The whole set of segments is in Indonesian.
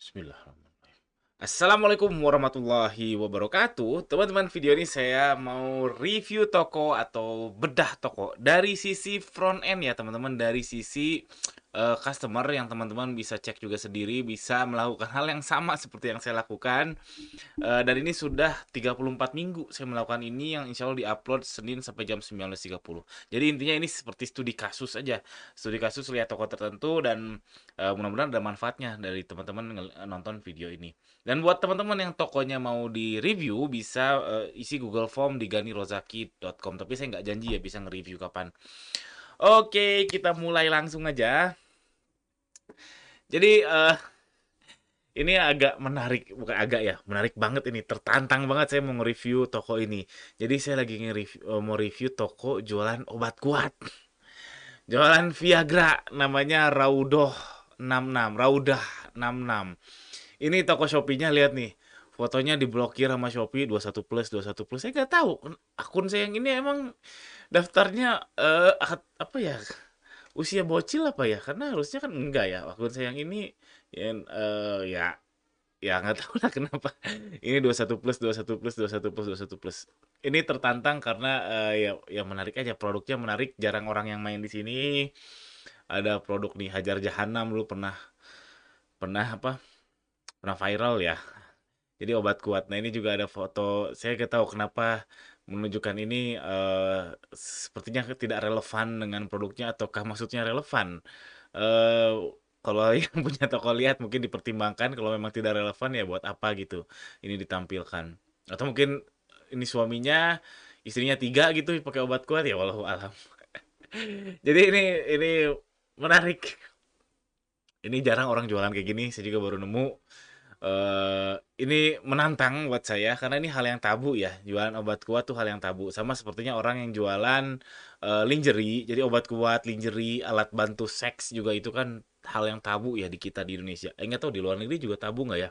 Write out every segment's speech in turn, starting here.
Bismillahirrahmanirrahim. Assalamualaikum warahmatullahi wabarakatuh. Teman-teman, video ini saya mau review toko atau bedah toko dari sisi front end ya teman-teman, dari sisi customer yang teman-teman bisa cek juga sendiri, bisa melakukan hal yang sama seperti yang saya lakukan. Dan ini sudah 34 minggu saya melakukan ini, yang insya Allah di-upload Senin sampai jam 19.30. Jadi intinya ini seperti studi kasus aja. Studi kasus lihat toko tertentu, dan mudah-mudahan ada manfaatnya dari teman-teman nonton video ini. Dan buat teman-teman yang tokonya mau di-review, bisa isi Google Form di ganirozaki.com. Tapi saya nggak janji ya bisa nge-review kapan. Oke, kita mulai langsung aja. Jadi ini agak menarik, bukan agak ya, menarik banget ini, tertantang banget saya mau nge-review toko ini. Jadi saya lagi mau review toko jualan obat kuat. Jualan Viagra, namanya Raudoh 66, Raudah 66. Ini toko Shopee-nya, lihat nih. Fotonya diblokir sama Shopee 21 plus 21 plus. Saya nggak tahu akun saya yang ini emang daftarnya apa ya? Usia bocil apa ya? Karena harusnya kan enggak ya. Akun saya yang ini ya ya nggak tahu lah kenapa. Ini 21 plus 21 plus 21 plus 21 plus. Ini tertantang karena ya menarik aja, produknya menarik, jarang orang yang main di sini. Ada produk nih Hajar Jahanam, dulu pernah pernah apa? Pernah viral ya. Jadi obat kuat. Nah, ini juga ada foto. Saya nggak tahu kenapa menunjukkan ini sepertinya tidak relevan dengan produknya, ataukah maksudnya relevan. Eh Kalau yang punya toko lihat mungkin dipertimbangkan, kalau memang tidak relevan ya buat apa gitu ini ditampilkan. Atau mungkin ini suaminya, istrinya tiga gitu pakai obat kuat, ya walau alam. Jadi ini menarik. Ini jarang orang jualan kayak gini, saya juga baru nemu. Ini menantang buat saya karena ini hal yang tabu ya, jualan obat kuat tuh hal yang tabu. Sama sepertinya orang yang jualan lingerie, jadi obat kuat, lingerie, alat bantu seks juga itu kan hal yang tabu ya di kita di Indonesia. Nggak tahu di luar negeri juga tabu nggak ya?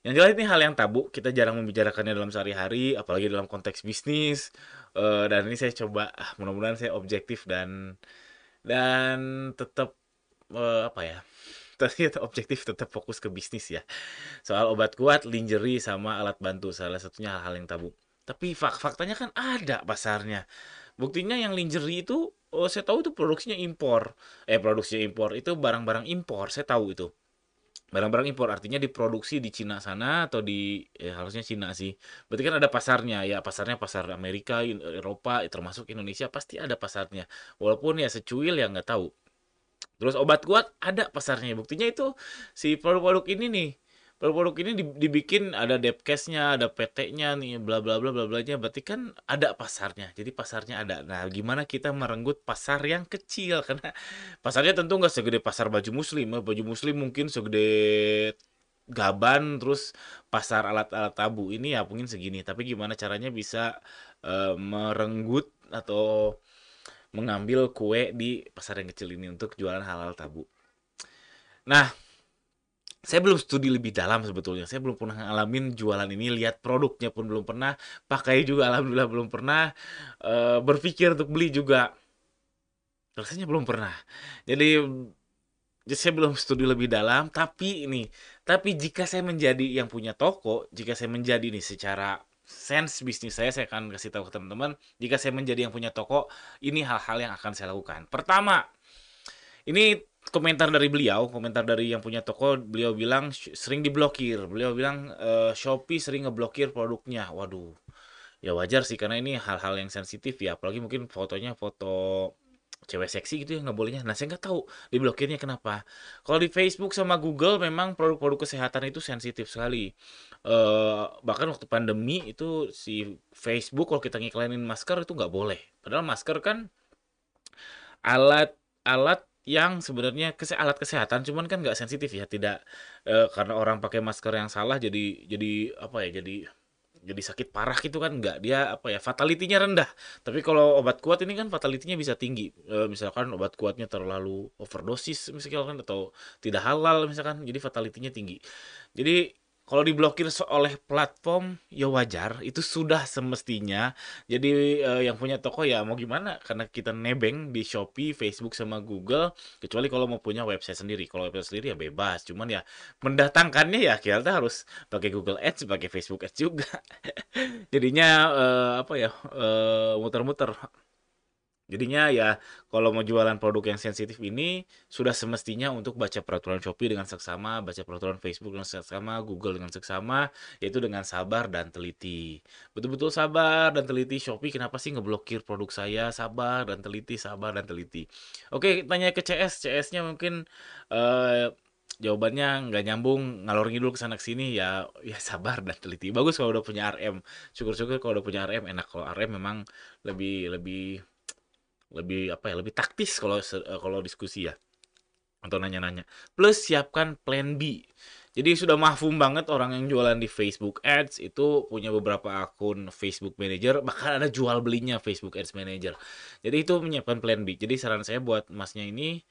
Yang jelas ini hal yang tabu, kita jarang membicarakannya dalam sehari-hari, apalagi dalam konteks bisnis. Dan ini saya coba, mudah-mudahan saya objektif dan tetap apa ya? Ternyata objektif, tetap fokus ke bisnis ya. Soal obat kuat, lingerie, sama alat bantu, salah satunya hal-hal yang tabu. Tapi faktanya kan ada pasarnya. Buktinya yang lingerie itu, oh, saya tahu itu produksinya impor. Produksinya impor itu barang-barang impor, saya tahu itu. Barang-barang impor artinya diproduksi di Cina sana, atau di harusnya Cina sih. Berarti kan ada pasarnya ya, pasarnya pasar Amerika, Eropa, termasuk Indonesia pasti ada pasarnya. Walaupun ya secuil ya nggak tahu. Terus obat kuat ada pasarnya. Buktinya itu si produk-produk ini nih. Produk-produk ini dibikin ada depkesnya, ada PT-nya nih, bla bla bla bla blanya. Berarti kan ada pasarnya. Jadi pasarnya ada. Nah, gimana kita merenggut pasar yang kecil? Karena pasarnya tentu nggak segede pasar baju muslim. Baju muslim mungkin segede gaban, terus pasar alat-alat tabu ini ya mungkin segini. Tapi gimana caranya bisa merenggut atau mengambil kue di pasar yang kecil ini untuk jualan halal tabu. Nah, saya belum studi lebih dalam sebetulnya. Saya belum pernah ngalamin jualan ini, lihat produknya pun belum pernah, pakai juga alhamdulillah belum pernah, berpikir untuk beli juga rasanya belum pernah. Jadi saya belum studi lebih dalam, tapi jika saya menjadi yang punya toko, jika saya menjadi nih secara sense bisnis saya akan kasih tahu ke teman-teman, jika saya menjadi yang punya toko, ini hal-hal yang akan saya lakukan. Pertama, ini komentar dari beliau, komentar dari yang punya toko, beliau bilang sering diblokir. Beliau bilang Shopee sering ngeblokir produknya. Waduh, ya wajar sih karena ini hal-hal yang sensitif ya. Apalagi mungkin fotonya foto cewek seksi gitu ya, nggak bolehnya. Nah, saya nggak tahu diblokirnya kenapa. Kalau di Facebook sama Google memang produk-produk kesehatan itu sensitif sekali. Bahkan waktu pandemi itu si Facebook kalau kita ngiklanin masker itu nggak boleh. Padahal masker kan alat-alat yang sebenarnya alat kesehatan, cuman kan nggak sensitif ya, tidak karena orang pakai masker yang salah jadi apa ya, jadi sakit parah gitu kan, nggak, dia apa ya, fatality-nya rendah. Tapi kalau obat kuat ini kan fatality-nya bisa tinggi. Misalkan obat kuatnya terlalu overdosis misalkan, atau tidak halal misalkan, jadi fatality-nya tinggi. Jadi kalau diblokir oleh platform, ya wajar, itu sudah semestinya. Jadi, yang punya toko ya mau gimana, karena kita nebeng di Shopee, Facebook, sama Google, kecuali kalau mau punya website sendiri. Kalau website sendiri ya bebas, cuman ya mendatangkannya ya kita harus pakai Google Ads, pakai Facebook Ads juga. Jadinya, apa ya, muter-muter. Jadinya ya kalau mau jualan produk yang sensitif ini sudah semestinya untuk baca peraturan Shopee dengan seksama, baca peraturan Facebook dengan seksama, Google dengan seksama, yaitu dengan sabar dan teliti. Betul-betul sabar dan teliti. Shopee kenapa sih ngeblokir produk saya? Sabar dan teliti, sabar dan teliti. Oke, tanya ke CS. CS-nya mungkin eh, jawabannya nggak nyambung, ngalor ngidul ke sana ke sini, ya ya sabar dan teliti. Bagus kalau udah punya RM. Syukur-syukur kalau udah punya RM enak. Kalau RM memang lebih lebih lebih apa ya, lebih taktis kalau kalau diskusi ya, atau nanya-nanya. Plus siapkan plan B. Jadi sudah mafhum banget orang yang jualan di Facebook Ads itu punya beberapa akun Facebook Manager, bahkan ada jual belinya Facebook Ads Manager. Jadi itu menyiapkan plan B. Jadi saran saya buat masnya ini,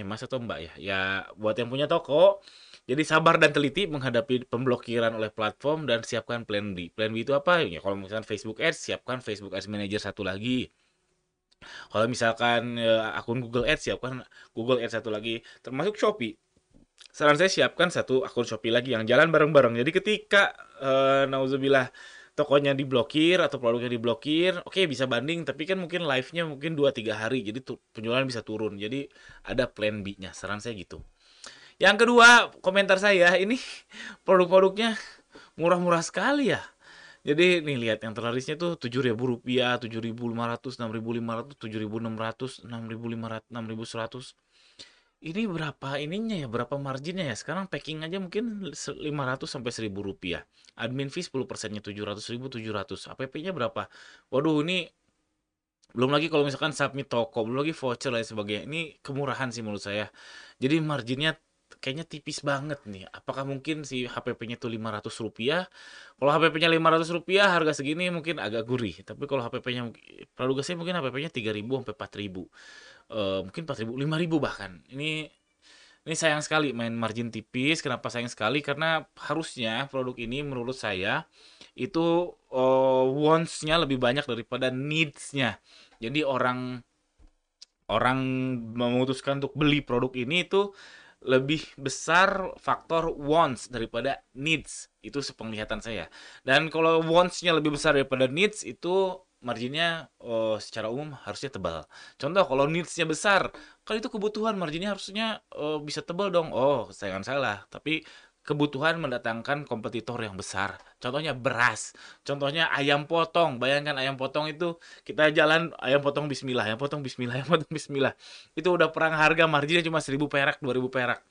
mas atau mbak ya, ya buat yang punya toko, jadi sabar dan teliti menghadapi pemblokiran oleh platform dan siapkan plan B. Plan B itu apa? Ya kalau misalkan Facebook Ads, siapkan Facebook Ads Manager satu lagi. Kalau misalkan akun Google Ads, siapkan Google Ads satu lagi, termasuk Shopee. Saran saya siapkan satu akun Shopee lagi yang jalan bareng-bareng. Jadi ketika nauzubillah tokonya diblokir atau produknya diblokir, oke bisa banding, tapi kan mungkin live-nya mungkin 2-3 hari, jadi penjualan bisa turun. Jadi ada plan B-nya. Saran saya gitu. Yang kedua, komentar saya ini produk-produknya murah-murah sekali ya. Jadi nih lihat yang terlarisnya tuh Rp7.000, 7.500, 6.500, 7.600, 6.500, 6.100. Ini berapa ininya ya, berapa marginnya ya? Sekarang packing aja mungkin 500 sampai Rp1.000. Admin fee 10%-nya 700.000, 700. APP-nya berapa? Waduh, ini belum lagi kalau misalkan submit toko, belum lagi voucher dan sebagainya. Ini kemurahan sih menurut saya. Jadi marginnya kayaknya tipis banget nih. Apakah mungkin si HPP-nya tuh Rp500? Kalau HPP-nya Rp500, harga segini mungkin agak gurih. Tapi kalau HPP-nya, produk saya mungkin HPP-nya 3.000 sampai 4.000. Mungkin 4.000, 5.000 bahkan. Ini sayang sekali main margin tipis. Kenapa sayang sekali? Karena harusnya produk ini menurut saya itu wants-nya lebih banyak daripada needs-nya. Jadi orang orang memutuskan untuk beli produk ini itu lebih besar faktor wants daripada needs. Itu sepenglihatan saya. Dan kalau wants-nya lebih besar daripada needs itu marginnya secara umum harusnya tebal. Contoh kalau needs-nya besar, kan itu kebutuhan, marginnya harusnya bisa tebal dong. Oh, saya kan salah. Tapi kebutuhan mendatangkan kompetitor yang besar. Contohnya beras, contohnya ayam potong. Bayangkan ayam potong itu kita jalan ayam potong bismillah, ayam potong bismillah, ayam potong bismillah. Itu udah perang harga, marginnya cuma 1.000 perak, 2.000 perak.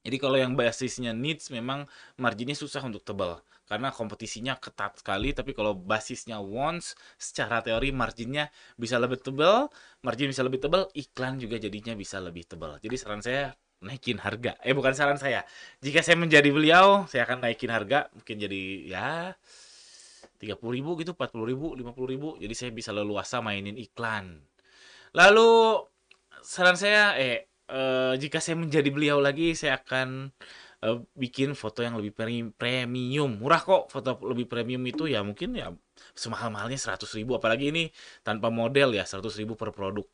Jadi kalau yang basisnya needs memang marginnya susah untuk tebal karena kompetisinya ketat sekali, tapi kalau basisnya wants secara teori marginnya bisa lebih tebal, margin bisa lebih tebal, iklan juga jadinya bisa lebih tebal. Jadi saran saya naikin harga. Bukan saran saya. Jika saya menjadi beliau, saya akan naikin harga mungkin jadi ya 30.000 gitu, 40.000, 50.000. Jadi saya bisa leluasa mainin iklan. Lalu saran saya jika saya menjadi beliau lagi, saya akan bikin foto yang lebih premium. Murah kok foto lebih premium itu ya mungkin ya semahal-mahalnya 100.000. Apalagi ini tanpa model ya 100.000 per produk.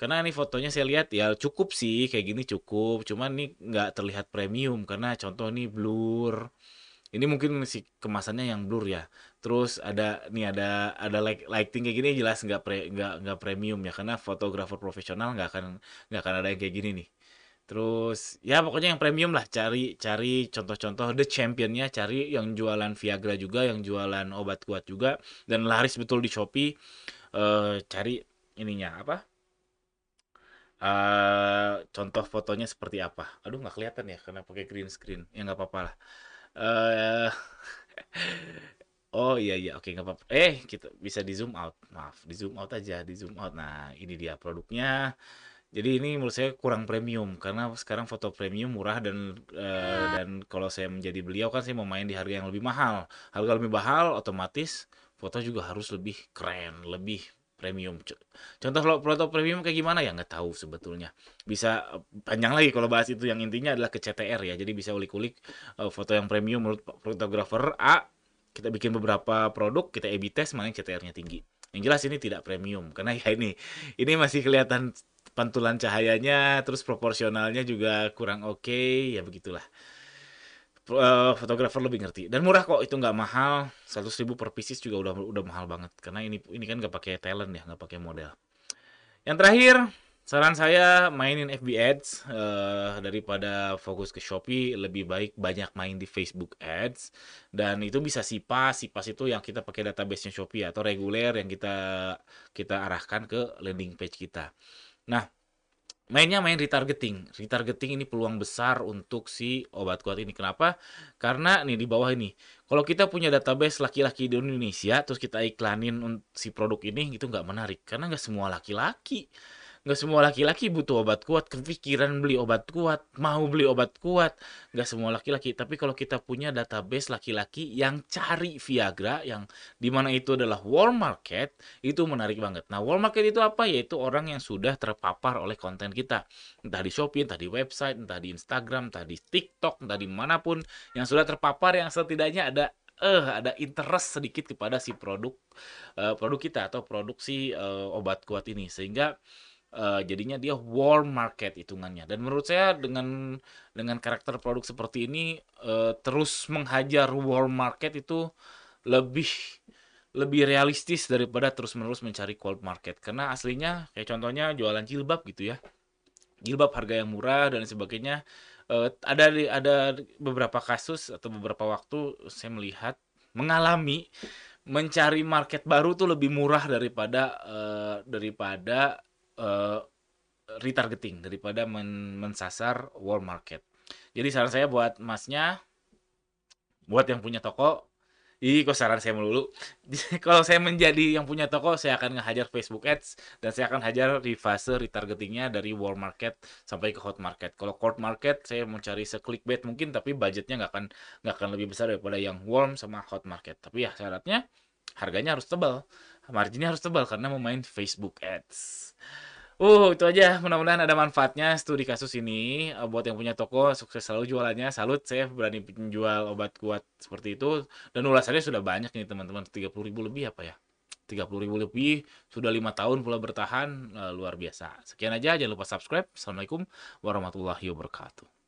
Karena ini fotonya saya lihat ya cukup sih kayak gini cukup. Cuman ini nggak terlihat premium karena contoh nih blur. Ini mungkin si kemasannya yang blur ya. Terus ada lighting kayak gini jelas nggak premium ya karena fotografer profesional nggak akan ada yang kayak gini nih. Terus ya pokoknya yang premium lah, cari cari contoh-contoh the championnya, cari yang jualan Viagra juga, yang jualan obat kuat juga dan laris betul di Shopee. Cari ininya apa? Contoh fotonya seperti apa? Aduh nggak kelihatan ya karena pakai green screen. Ya nggak apa-apa lah. Eh Oh iya iya oke nggak apa-apa. Kita bisa di zoom out. Maaf, di zoom out aja, di zoom out. Nah, ini dia produknya. Jadi ini menurut saya kurang premium karena sekarang foto premium murah dan kalau saya menjadi beliau kan saya mau main di harga yang lebih mahal. Harga lebih mahal otomatis foto juga harus lebih keren, lebih premium. Contoh foto premium kayak gimana ya nggak tahu sebetulnya. Bisa panjang lagi kalau bahas itu, yang intinya adalah ke CTR ya. Jadi bisa ulik-ulik foto yang premium menurut fotografer A, kita bikin beberapa produk, kita A/B test mana yang CTR-nya tinggi. Yang jelas ini tidak premium karena ya ini masih kelihatan pantulan cahayanya, terus proporsionalnya juga kurang oke, ya begitulah. Fotografer lebih ngerti dan murah kok, itu nggak mahal, 100.000 per pieces juga udah mahal banget karena ini kan nggak pakai talent ya, nggak pakai model. Yang terakhir, saran saya mainin FB Ads, daripada fokus ke Shopee, lebih baik banyak main di Facebook Ads, dan itu bisa SIPAS. SIPAS itu yang kita pakai database-nya Shopee atau reguler yang kita kita arahkan ke landing page kita. Nah, main retargeting. Retargeting ini peluang besar untuk si obat kuat ini. Kenapa? Karena nih di bawah ini, kalau kita punya database laki-laki di Indonesia, terus kita iklanin si produk ini, itu nggak menarik. Karena nggak semua laki-laki butuh obat kuat, kepikiran beli obat kuat, mau beli obat kuat. Nggak semua laki-laki. Tapi kalau kita punya database laki-laki yang cari Viagra, yang dimana itu adalah warm market, itu menarik banget. Nah, warm market itu apa? Yaitu orang yang sudah terpapar oleh konten kita. Entah di Shopee, entah di website, entah di Instagram, entah di TikTok, entah di manapun, yang sudah terpapar, yang setidaknya ada interest sedikit kepada si produk kita atau produksi obat kuat ini, sehingga jadinya dia warm market hitungannya. Dan menurut saya dengan karakter produk seperti ini, terus menghajar warm market itu lebih lebih realistis daripada terus-menerus mencari cold market. Karena aslinya kayak contohnya jualan jilbab gitu ya. Jilbab harga yang murah dan sebagainya. Ada beberapa kasus atau beberapa waktu saya mengalami mencari market baru tuh lebih murah daripada eh, retargeting, daripada mensasar warm market. Jadi saran saya buat masnya, buat yang punya toko, kok saran saya melulu. Kalau saya menjadi yang punya toko, saya akan ngehajar Facebook Ads dan saya akan hajar di fase retargetingnya dari warm market sampai ke hot market. Kalau cold market, saya mau cari se-clickbait mungkin, tapi budgetnya nggak akan lebih besar daripada yang warm sama hot market. Tapi ya syaratnya harganya harus tebal, marginnya harus tebal karena mau main Facebook Ads. Itu aja. Mudah-mudahan ada manfaatnya studi kasus ini. Buat yang punya toko, sukses selalu jualannya. Salut, saya berani menjual obat kuat seperti itu. Dan ulasannya sudah banyak nih teman-teman. 30.000 lebih apa ya? 30.000 lebih. Sudah 5 tahun pula bertahan. Luar biasa. Sekian aja. Jangan lupa subscribe. Assalamualaikum warahmatullahi wabarakatuh.